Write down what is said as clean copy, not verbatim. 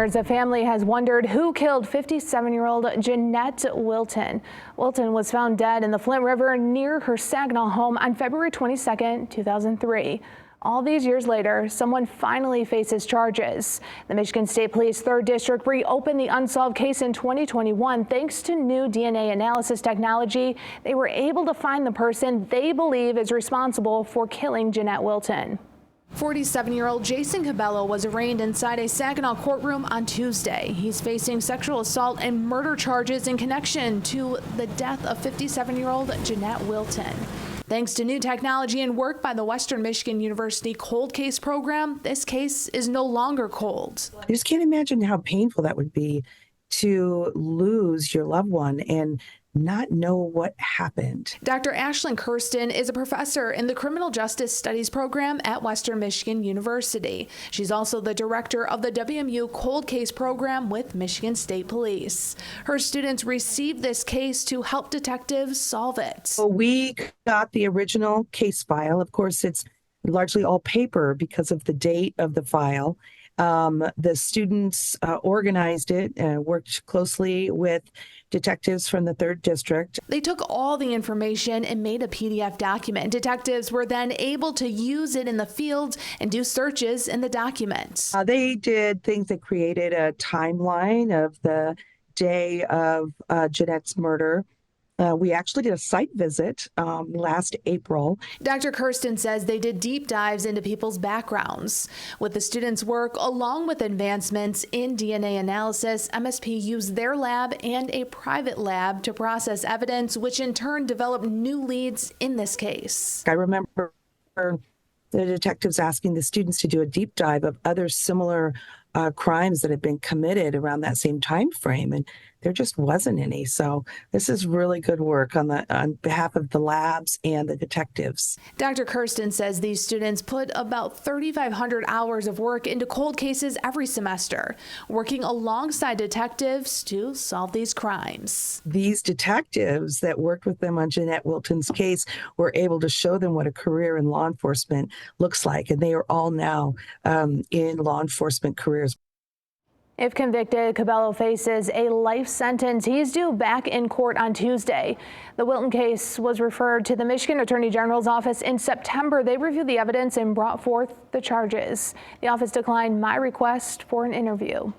A family has wondered who killed 57-year-old Jeanette Wilton. Wilton was found dead in the Flint River near her Saginaw home on February 22, 2003. All these years later, someone finally faces charges. The Michigan State Police 3rd District reopened the unsolved case in 2021 thanks to new DNA analysis technology. They were able to find the person they believe is responsible for killing Jeanette Wilton. 47-year-old Jason Cabello was arraigned inside a Saginaw courtroom on Tuesday. He's facing sexual assault and murder charges in connection to the death of 57-year-old Jeanette Wilton. Thanks to new technology and work by the Western Michigan University Cold Case Program, this case is no longer cold. I just can't imagine how painful that would be to lose your loved one and not know what happened. Dr. Ashlyn Kirsten is a professor in the Criminal Justice Studies program at Western Michigan University. She's also the director of the WMU Cold Case Program with Michigan State Police. Her students received this case to help detectives solve it. Well, we got the original case file. Of course, it's largely all paper because of the date of the file. The students organized it and worked closely with detectives from the 3rd District. They took all the information and made a PDF document. Detectives were then able to use it in the field and do searches in the documents. They did things that created a timeline of the day of Jeanette's murder. We actually did a site visit last April. Dr. Kirsten says they did deep dives into people's backgrounds. With the students' work, along with advancements in DNA analysis, MSP used their lab and a private lab to process evidence, which in turn developed new leads in this case. I remember the detectives asking the students to do a deep dive of other similar crimes that had been committed around that same time frame, and there just wasn't any. So this is really good work on behalf of the labs and the detectives. Dr. Kirsten says these students put about 3,500 hours of work into cold cases every semester, working alongside detectives to solve these crimes. These detectives that worked with them on Jeanette Wilton's case were able to show them what a career in law enforcement looks like, and they are all now in law enforcement careers. If convicted, Cabello faces a life sentence. He's due back in court on Tuesday. The Wilton case was referred to the Michigan Attorney General's office in September. They reviewed the evidence and brought forth the charges. The office declined my request for an interview.